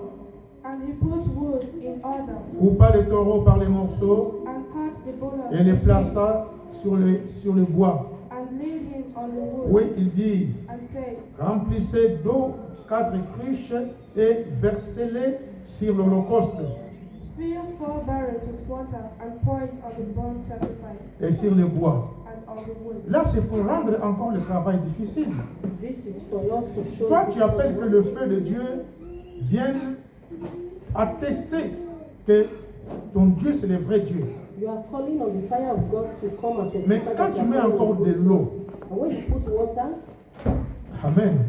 S3: And he put wood in order,
S1: coupa les taureaux par les morceaux
S3: and cut the bone
S1: et les plaça sur le bois.
S3: and laid him on the wood,
S1: Oui, il dit,
S3: and said,
S1: remplissez d'eau 4 cruches et versez-les sur l'holocauste
S3: Fill 4 barrels with water, and pour it on the burnt sacrifice,
S1: et sur le bois.
S3: and on the wood.
S1: Là, c'est pour rendre encore le travail difficile.
S2: this is for us to show
S1: Toi,
S2: the
S1: tu appelles que
S2: people
S1: le feu de Dieu vienne attester que ton Dieu, c'est le vrai Dieu.
S2: you are calling on the fire of God to come and testify
S1: Mais
S2: that
S1: quand
S2: you
S1: tu
S2: are
S1: mets
S2: calling
S1: encore
S2: on
S1: de
S2: God.
S1: l'eau,
S2: And when you put water,
S1: Amen,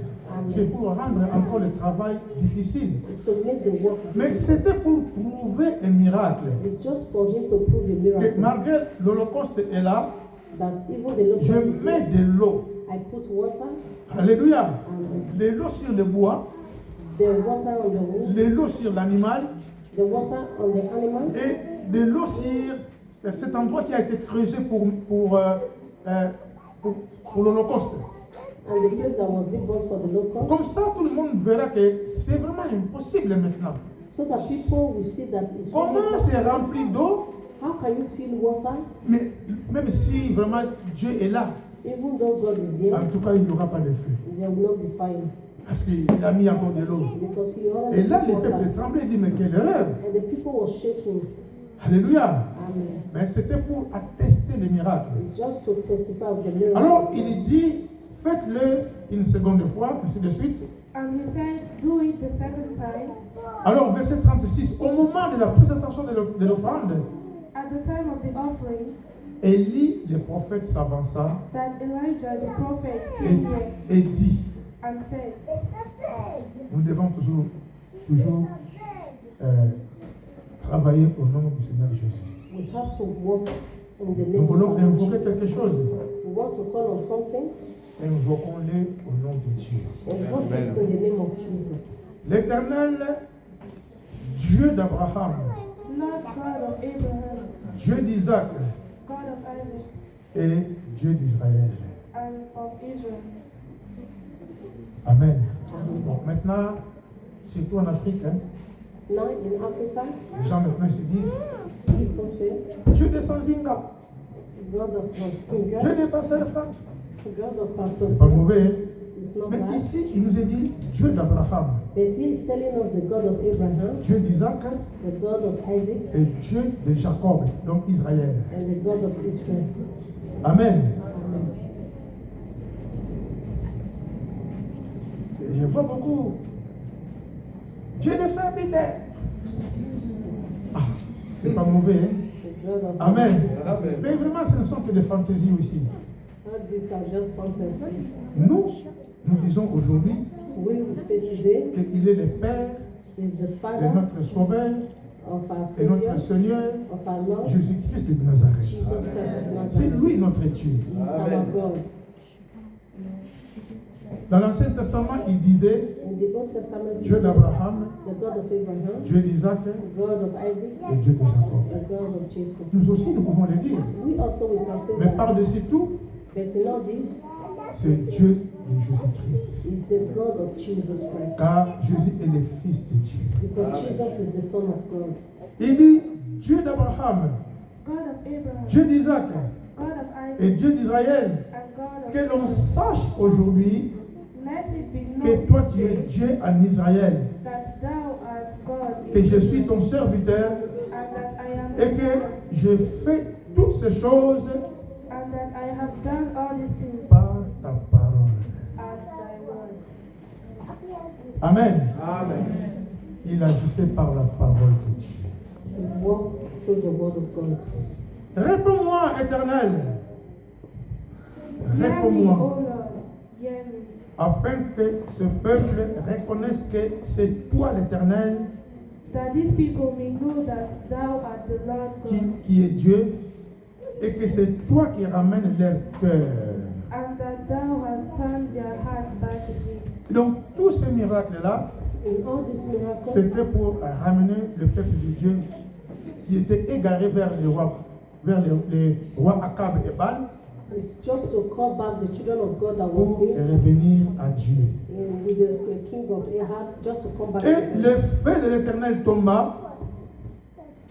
S1: c'est pour rendre encore le travail difficile.
S2: it's to make the work
S1: Mais
S2: difficult.
S1: c'était pour prouver un miracle.
S2: It's just for him to prove a
S1: Que
S2: miracle.
S1: malgré l'holocauste est là,
S2: That even the
S1: je
S2: local
S1: mets de l'eau.
S2: I put water
S1: Alléluia.
S2: and
S1: De l'eau sur le bois,
S2: the water on the wood,
S1: de l'eau sur l'animal
S2: the water on the animal,
S1: et de l'eau sur cet endroit qui a été creusé pour l'holocauste.
S2: and the place that was reborn for the local,
S1: Comme ça, tout le monde verra que c'est vraiment impossible maintenant.
S2: so that people will see that it's really
S1: Comment c'est
S2: possible.
S1: rempli d'eau,
S2: How can you feel water
S1: mais même si vraiment Dieu est là,
S2: even though God is there?
S1: en tout cas, il n'y aura pas de feu.
S2: There will not be fire
S1: Parce qu'il a mis encore de l'eau.
S2: because he
S1: Et
S2: already
S1: là,
S2: put
S1: les peuples
S2: water.
S1: tremblaient et dit, mais quelle erreur.
S2: And the people were shaking.
S1: Alléluia.
S2: Amen.
S1: Mais c'était pour attester les miracles.
S2: It's just to testify of the miracle.
S1: Alors, il dit, faites-le une seconde fois, ainsi de suite.
S3: And he said, do it the second time.
S1: Alors, verset 36, au moment de la présentation de l'offrande,
S3: At the time of the offering,
S1: Élie, le prophète, s'avança
S3: that Elijah the prophet came here
S1: et dit,
S3: and said,
S1: nous devons toujours travailler au nom du Seigneur Jésus.
S2: We have to work in the
S1: Nous
S2: name of
S1: voulons
S2: our
S1: invoquer
S2: Jesus.
S1: quelque chose.
S2: We want to call on something,
S1: Invoquons-le au nom de Dieu.
S2: invoke it in the name of Jesus.
S1: L'Éternel, Dieu d'Abraham,
S3: Lord God of Abraham,
S1: Dieu d'Isaac
S3: God of Isaac,
S1: et Dieu d'Israël.
S3: and of Israel.
S1: Amen. Bon, maintenant, surtout en Afrique, hein,
S2: Now in Africa,
S1: les gens maintenant se disent,
S2: people say,
S1: Dieu de Sanzinga,
S2: God of
S1: Dieu
S2: Singer,
S1: de Pasteur Franck.
S2: God of Pastor
S1: C'est pas
S2: Frank
S1: mauvais, hein?
S2: is not
S1: Mais
S2: bad.
S1: ici, il nous est dit Dieu d'Abraham,
S2: But he is telling us the God of Abraham,
S1: Dieu d'Isaac
S2: the God of Isaac,
S1: et Dieu de Jacob, donc Israël.
S2: and the God of Israel.
S1: Amen.
S2: Amen.
S1: Et je vois beaucoup. Dieu de Fabide. Ah, c'est pas mauvais, hein?
S2: The God of
S1: Amen.
S4: Amen.
S1: Mais vraiment, ce ne sont que des fantaisies aussi.
S2: All these are just fantasy.
S1: Nous disons aujourd'hui
S2: We will say today
S1: qu'il est le Père
S2: is the
S1: de
S2: Father
S1: notre Sauveur
S2: of our
S1: et notre
S2: Savior,
S1: Seigneur,
S2: of our Lord,
S1: Jésus-Christ de Nazareth.
S2: Jesus Christ of
S1: C'est
S2: Nazareth.
S1: lui notre Dieu.
S2: He is our God.
S1: Dans l'Ancien Testament, il disait
S2: In the Old Testament, he
S1: Dieu
S2: said,
S1: d'Abraham,
S2: the God of Abraham,
S1: Dieu d'Isaac
S2: God of Isaac,
S1: et Dieu de Jacob.
S2: the God of Jacob.
S1: Nous aussi, nous pouvons le dire.
S2: We also we can say
S1: Mais
S2: that.
S1: par-dessus tout,
S2: But in all this,
S1: c'est Dieu de Jésus-Christ.
S2: is the God of Jesus Christ.
S1: Car Jésus est le Fils de Dieu.
S2: Because Jesus is the Son of God.
S1: Il dit Dieu d'Abraham,
S3: God of Abraham,
S1: Dieu d'Isaac
S3: God of
S1: et
S3: Isaac,
S1: Dieu d'Israël.
S3: and God of
S1: Que l'on
S3: Israel.
S1: sache aujourd'hui
S3: Let it be
S1: que
S3: known
S1: toi
S3: this
S1: tu es
S3: day
S1: Dieu en Israël,
S3: that thou art God
S1: que
S3: in
S1: je suis
S3: Israel,
S1: ton serviteur
S3: and that I am
S1: et
S3: thy
S1: que
S3: servant,
S1: je fais toutes ces choses
S3: and that I have done all these things
S1: par ta parole.
S3: at thy word.
S1: Amen.
S4: Amen.
S1: Il agissait par la parole de Dieu.
S2: We walk through the word of God.
S1: Réponds-moi, Éternel.
S3: Hear me, O
S1: Réponds-moi,
S3: Lord, hear me,
S1: afin que ce peuple reconnaisse que c'est toi, l'Éternel,
S3: that these people may know that thou art the Lord God,
S1: qui est Dieu, et que c'est toi qui ramènes leur cœur.
S3: and that thou hast turned their hearts back again.
S1: Donc, tous ces miracles-là,
S2: In all these miracles,
S1: c'était pour ramener le peuple de Dieu qui était égaré vers les rois Akab et Baal,
S2: it's just to call back the children of God that
S1: pour
S2: was being
S1: revenir à Dieu.
S2: with the king of Ahab, just to come back to
S1: Et
S2: God.
S1: le feu de l'Éternel tomba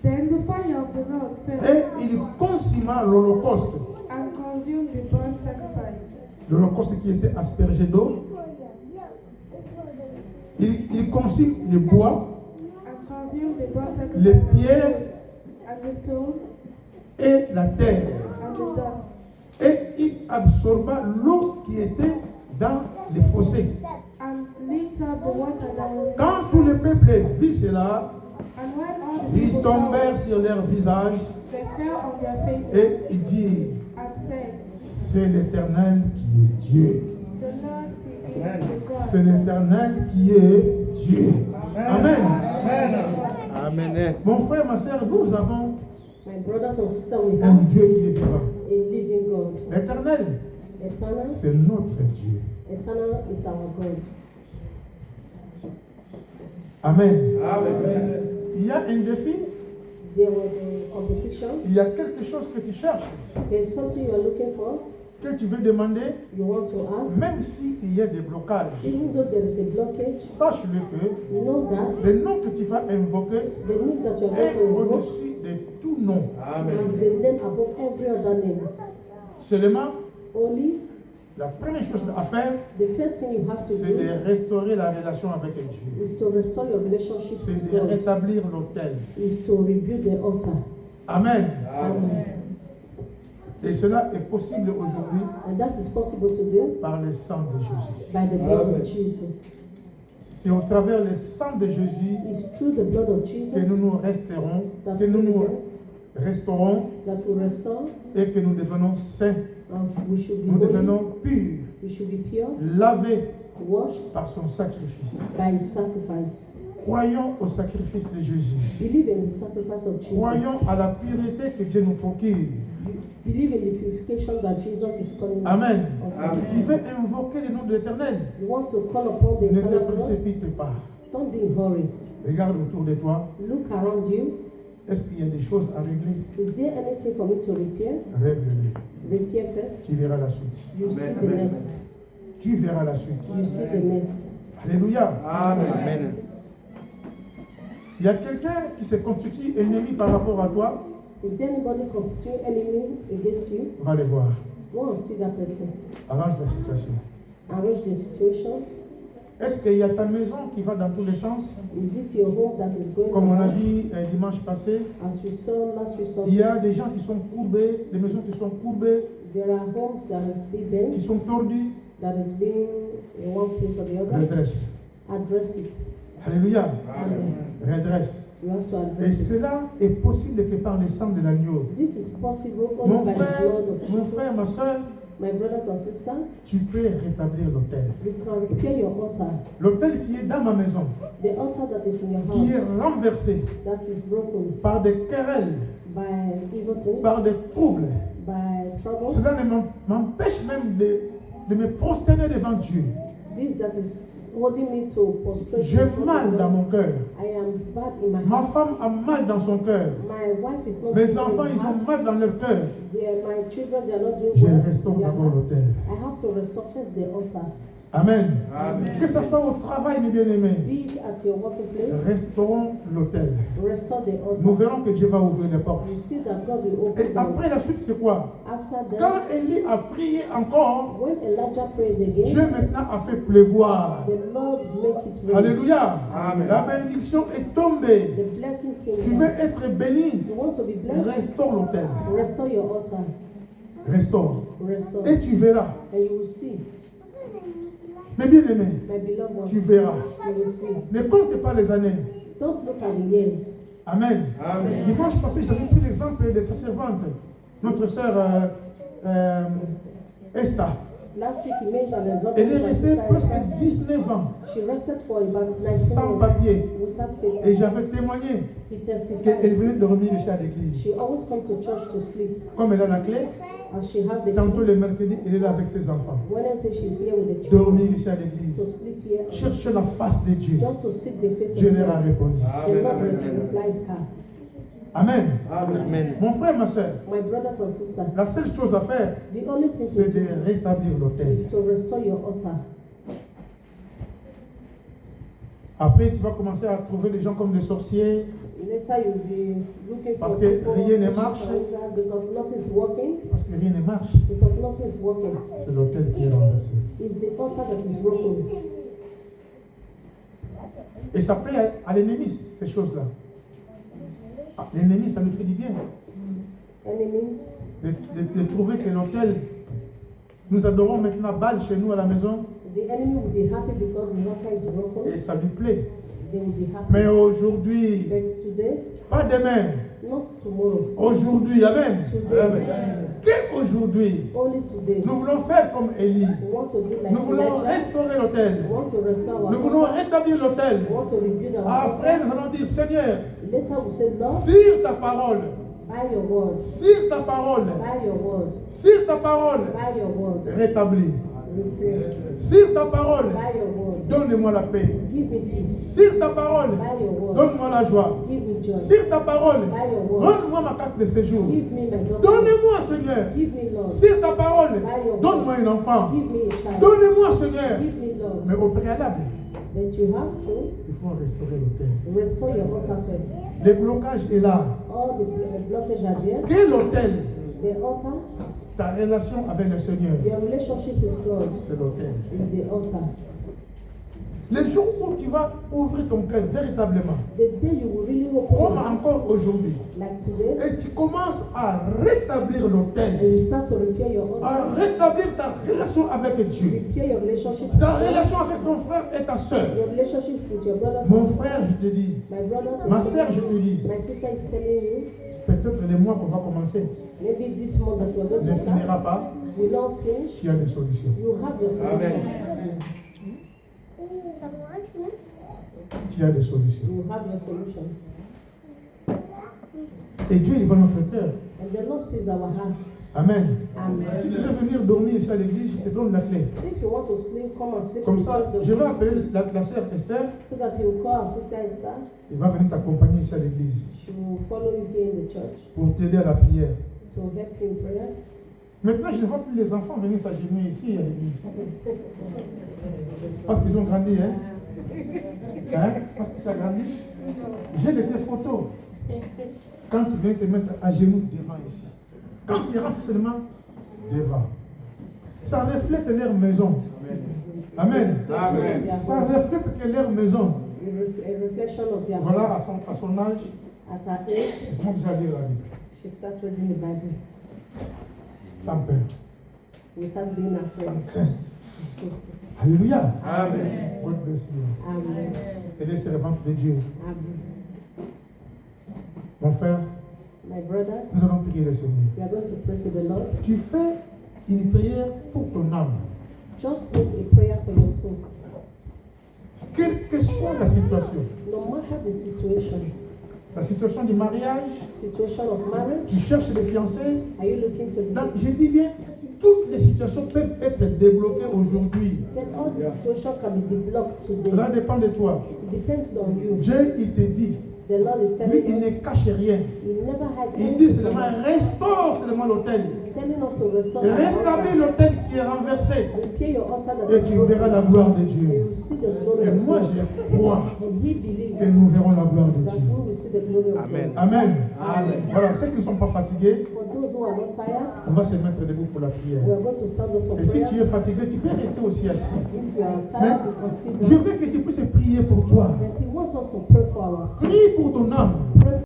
S3: Then the fire of the Lord
S1: et
S3: fell
S1: il consuma l'holocauste.
S3: and consumed the burnt sacrifice,
S1: L'holocauste qui était aspergé d'eau. Il consume les bois,
S3: and consumed the burnt
S1: les
S3: sacrifice,
S1: pierres
S3: and the stone,
S1: et la terre.
S3: and the dust,
S1: Et il absorba l'eau qui était dans les fossés.
S3: and licked up the water that was in
S1: Quand tout le peuple vit cela,
S3: And when all the
S1: ils
S3: people saw
S1: tombèrent
S3: it,
S1: sur leur visage
S3: they fell on their faces
S1: et ils dirent,
S3: and said,
S1: c'est l'Éternel qui est Dieu.
S3: The Lord is the God.
S1: C'est l'Éternel qui est Dieu. Amen.
S4: Amen.
S1: Mon frère, ma soeur, nous avons
S2: My brothers and sisters, we
S1: un
S2: have
S1: Dieu qui est vivant.
S2: a living God.
S1: L'Éternel,
S2: Eternal,
S1: c'est notre Dieu.
S2: eternal is our God.
S1: Amen.
S4: Amen.
S1: Il y a un défi,
S2: There was a competition.
S1: il y a quelque chose que tu cherches,
S2: There's something you are looking for.
S1: que tu veux demander,
S2: You want to ask.
S1: même s'il y a des blocages.
S2: Even though there is a blockage,
S1: Sache-le que
S2: know that
S1: le nom que tu vas invoquer
S2: the name that you are
S1: est
S2: going to invoke
S1: au-dessus de tout nom.
S2: is the name above every other name.
S1: Seulement,
S2: Only
S1: la première chose à faire,
S2: the first thing you have to
S1: c'est de
S2: do
S1: restaurer la relation avec Dieu.
S2: is to restore your relationship
S1: C'est
S2: with
S1: de
S2: God.
S1: rétablir l'autel.
S2: Is to rebuild the altar.
S1: Amen.
S2: Amen.
S1: Et cela est possible aujourd'hui
S2: And that is possible to do
S1: par le sang de Jésus.
S2: by the blood of Jesus.
S1: C'est au travers le sang de Jésus
S2: It's through the blood of Jesus
S1: que nous resterons,
S2: that
S1: que nous
S2: we
S1: resterons
S2: restore
S1: et que nous devenons saints.
S2: and we should be
S1: Nous
S2: holy.
S1: devenons purs,
S2: We should be pure,
S1: lavés
S2: washed
S1: par son sacrifice.
S2: by his sacrifice.
S1: Croyons au sacrifice de Jésus.
S2: Believe in the sacrifice of Jesus.
S1: Croyons à la pureté que Dieu nous procure.
S2: Believe in the purification that Jesus is calling.
S1: Amen.
S2: Amen.
S1: Tu veux invoquer le nom de l'Éternel?
S2: You want to call upon the
S1: Ne te
S2: eternal God?
S1: précipite pas.
S2: Don't be in hurry.
S1: Regarde autour de toi.
S2: Look around you.
S1: Est-ce qu'il y a des choses à régler?
S2: Is there anything for me to repair?
S1: Règle-les.
S2: Repair first.
S1: Tu verras la suite.
S2: You see the next.
S1: Tu verras la suite.
S2: You see the next.
S1: Alléluia.
S4: Amen.
S1: Il y a quelqu'un qui se constitue ennemi par rapport à toi.
S2: Is there anybody constituting enemy against you?
S1: Va les voir.
S2: Go and see that person.
S1: Arrange la situation.
S2: Arrange the situation.
S1: Est-ce qu'il y a ta maison qui va dans tous les sens?
S2: Is it your home that is going
S1: Comme on a
S2: on?
S1: dit dimanche passé,
S2: As we saw last week,
S1: il y a des gens qui sont courbés, des maisons qui sont courbées,
S2: there are homes that has been bent,
S1: qui sont tordues.
S2: that has been in one place or the other.
S1: Redresse.
S2: Address it.
S1: Alléluia.
S2: Amen.
S1: Redresse.
S2: You have to
S1: Et
S2: address it.
S1: cela est possible que par le sang de l'agneau.
S2: This is possible
S1: Mon
S2: only by the
S1: frère,
S2: blood of
S1: mon
S2: Jesus.
S1: frère, ma soeur,
S2: My brothers and sisters,
S1: tu peux rétablir l'autel.
S2: you can repair your altar.
S1: L'autel qui est dans ma maison,
S2: The altar that is in your
S1: qui est
S2: house,
S1: renversé
S2: that is broken
S1: par des querelles,
S2: by evil things,
S1: par des troubles.
S2: by trouble,
S1: Cela ne m'empêche même de me prosterner devant Dieu.
S2: this that is holding me to prostration.
S1: J'ai mal dans mon cœur.
S2: I am bad in my
S1: Ma
S2: heart.
S1: femme a mal dans son cœur.
S2: My wife is not
S1: Mes
S2: doing
S1: enfants, ils
S2: heart.
S1: ont mal dans leur cœur.
S2: My children, they are not doing
S1: Je
S2: well.
S1: restaure
S2: in their
S1: d'abord
S2: heart.
S1: l'autel.
S2: I have to restore first the altar.
S1: Amen.
S4: Amen.
S1: Que ce soit au travail, mes bien-aimés,
S2: Be it at your working place,
S1: restaurons l'autel.
S2: restore the
S1: Nous
S2: altar.
S1: verrons que Dieu va ouvrir les portes.
S2: You see that God will open
S1: Et
S2: doors.
S1: après la suite, c'est quoi?
S2: After
S1: Quand
S2: that,
S1: Élie a prié encore,
S2: when Elijah prays
S1: Dieu
S2: again,
S1: maintenant a fait pleuvoir.
S2: the Lord make it rain.
S1: Alléluia.
S4: Amen.
S1: La bénédiction est tombée.
S2: The blessing came
S1: Tu
S2: down.
S1: veux être béni.
S2: You want to be blessed?
S1: Restaure l'autel.
S2: Restore your altar.
S1: Restaure.
S2: Restore.
S1: Et tu verras.
S2: And you will see,
S1: Mes bien-aimés,
S2: my beloved ones,
S1: tu verras.
S2: you will see.
S1: Ne compte pas les années.
S2: Don't look at the years.
S1: Amen.
S4: Amen.
S1: Dimanche passé, j'avais pris l'exemple de sa servante, notre sœur Esther.
S2: Last week he made an example.
S1: Elle est
S2: of my
S1: restée
S2: sister
S1: presque
S2: Esther.
S1: 19 ans
S2: She rested for about 19
S1: sans
S2: years
S1: papier.
S2: without paper.
S1: Et j'avais témoigné
S2: He
S1: qu'elle
S2: testified.
S1: venait de dormir ici à l'église.
S2: She always comes to church to sleep.
S1: Comme elle a la clé,
S2: As she had the
S1: tantôt
S2: key.
S1: le mercredi, elle est là avec ses enfants.
S2: Wednesday she's here with the
S1: Dormir
S2: children
S1: ici à l'église.
S2: to sleep here.
S1: Chercher la face de Dieu.
S2: Just to seek the face
S1: Dieu
S2: of
S1: leur a
S2: God.
S1: répondu.
S2: The Lord
S4: Amen.
S2: replied her.
S1: Amen.
S4: Amen.
S1: Mon frère, ma soeur,
S2: My brothers and sisters,
S1: la seule chose à faire,
S2: the only thing to
S1: c'est
S2: do
S1: de rétablir l'autel.
S2: is to restore your altar.
S1: Après, tu vas commencer à trouver des gens comme des sorciers,
S2: Later you'll be looking
S1: Parce
S2: for
S1: que
S2: people
S1: rien ne
S2: who
S1: marche.
S2: should because nothing's working.
S1: parce que rien ne marche.
S2: Because nothing's working.
S1: C'est l'autel qui est renversé.
S2: It's the altar that is broken.
S1: Et ça plaît à l'ennemi, ces choses-là. Ah, l'ennemi, ça lui fait du bien
S2: Enemies,
S1: de trouver que l'autel, nous adorons maintenant Baal chez nous à la maison,
S2: the enemy will be happy because the altar is
S1: et
S2: broken.
S1: ça lui plaît.
S2: They will be happy.
S1: Mais aujourd'hui,
S2: But today,
S1: pas demain,
S2: not tomorrow.
S1: aujourd'hui, Amen.
S2: Today,
S1: Qu'aujourd'hui,
S2: only today.
S1: nous voulons faire comme Élie.
S2: We want to do like
S1: Nous voulons
S2: Elijah.
S1: restaurer l'autel.
S2: We want to restore our
S1: Nous voulons
S2: altar.
S1: rétablir l'autel.
S2: We want to rebuild our
S1: Après,
S2: altar.
S1: nous allons dire, Seigneur,
S2: Later we say, Lord,
S1: sur ta parole,
S2: by your word,
S1: sur ta parole,
S2: by your word,
S1: sur ta parole,
S2: by your word,
S1: rétablis.
S2: repair.
S1: Sur ta parole,
S2: By your word,
S1: donne-moi la paix.
S2: give me peace.
S1: Sur ta parole,
S2: By your word,
S1: donne-moi la joie.
S2: give me joy.
S1: Sur ta parole,
S2: By your word,
S1: donne-moi ma carte de séjour.
S2: give me my documents.
S1: Donne-moi, Seigneur.
S2: Give me Lord.
S1: Sur ta parole,
S2: By your word,
S1: donne-moi un enfant.
S2: give me a child.
S1: Donne-moi, Seigneur.
S2: Give me Lord.
S1: Mais au préalable,
S2: But you have to
S1: il faut restaurer l'autel.
S2: restore your altar first.
S1: Le blocage est là.
S2: All the blockage are there.
S1: Quel autel?
S2: The altar,
S1: Ta relation avec le Seigneur,
S2: your relationship with God
S1: c'est l'autel.
S2: is the altar.
S1: Le jour où tu vas ouvrir ton cœur véritablement,
S2: The day you will really open
S1: comme
S2: your heart,
S1: encore aujourd'hui,
S2: like today,
S1: et tu commences à rétablir
S2: and
S1: l'autel,
S2: you start to repair your
S1: à
S2: own,
S1: rétablir ta relation avec Dieu,
S2: repair your relationship with
S1: ta
S2: God,
S1: relation avec ton frère et ta soeur.
S2: your relationship with your brothers
S1: Mon
S2: and
S1: frère,
S2: sisters.
S1: je te dis,
S2: My brothers
S1: ma
S2: and
S1: soeur, je te dis,
S2: my sister is telling you,
S1: peut-être le mois qu'on va commencer
S2: maybe this month that we're going
S1: ne
S2: to
S1: finira
S2: start
S1: pas,
S2: will not finish.
S1: tu as des solutions.
S2: You have your solution.
S1: Tu as des solutions.
S2: You have your solution.
S1: Et Dieu, il voit notre cœur.
S2: And the Lord sees our hearts.
S1: Amen. Si
S2: Amen.
S1: tu veux venir dormir ici à l'église, je te donne la clé.
S2: If you want to sleep, come and sleep
S1: Comme
S2: in
S1: ça,
S2: church,
S1: je vais appeler la sœur Esther.
S2: so that he will call our sister Esther.
S1: Il va venir t'accompagner ici à l'église
S2: She will follow you here in the church
S1: pour t'aider à la prière.
S2: to help you in prayers.
S1: Maintenant, je ne vois plus les enfants venir s'agenouiller ici à l'église. Parce qu'ils ont grandi, hein? Parce que tu as grandi. J'ai de tes photos. Quand tu viens te mettre à genoux devant ici. Quand tu rentres seulement devant. Ça reflète leur maison. Amen.
S4: Amen.
S1: Ça reflète que leur maison.
S2: A reflection of their
S1: Voilà, à son âge,
S2: At her age,
S1: ils vont déjà lire la Bible.
S2: she starts reading the Bible
S1: Sans peur.
S2: without being
S1: Sans
S2: afraid.
S1: crainte. Alléluia.
S4: Amen.
S1: God bless you.
S2: Amen.
S1: Elle est servante de Dieu.
S2: Amen.
S1: Mon frère,
S2: My brothers,
S1: nous allons prier le Seigneur.
S2: we are going to pray to the Lord.
S1: Tu fais une prière pour ton âme.
S2: Just make a prayer for your soul.
S1: Quelle que soit la situation,
S2: No matter the situation
S1: du mariage,
S2: of marriage,
S1: tu cherches des fiancés.
S2: are you looking to
S1: Donc,
S2: be?
S1: je dis bien, toutes les situations peuvent être débloquées aujourd'hui.
S2: Then all the situation can be deblocked
S1: Cela
S2: today.
S1: dépend de toi.
S2: It depends on you.
S1: Dieu, il te dit,
S2: The Lord is
S1: lui,
S2: telling
S1: il
S2: us,
S1: ne cache rien.
S2: He never had
S1: Il dit
S2: anything
S1: seulement,
S2: from us.
S1: restaure seulement l'autel.
S2: He's telling us to restore our
S1: Rétablis
S2: altar.
S1: l'autel qui est renversé.
S2: Repair your altar that
S1: Et
S2: is
S1: tu
S2: broken.
S1: verras la gloire de
S2: And you
S1: Dieu.
S2: will see the glory
S1: Et
S2: of
S1: moi,
S2: God.
S1: j'ai foi
S2: And he believes
S1: que nous verrons la gloire de
S2: that
S1: Dieu.
S2: we will see the glory of
S4: Amen.
S2: God.
S1: Amen.
S4: Amen.
S1: Voilà, ceux qui ne sont pas fatigués,
S2: For those who are not tired,
S1: on va se mettre debout pour la prière.
S2: we are going to stand up for
S1: Et si
S2: prayer.
S1: tu es fatigué, tu peux rester aussi assis.
S2: If you are
S1: Mais
S2: tired, you can sit
S1: je
S2: down.
S1: veux que tu puisses prier pour toi.
S2: But he wants us to pray for ourselves.
S1: Prie pour ton âme.
S2: Pray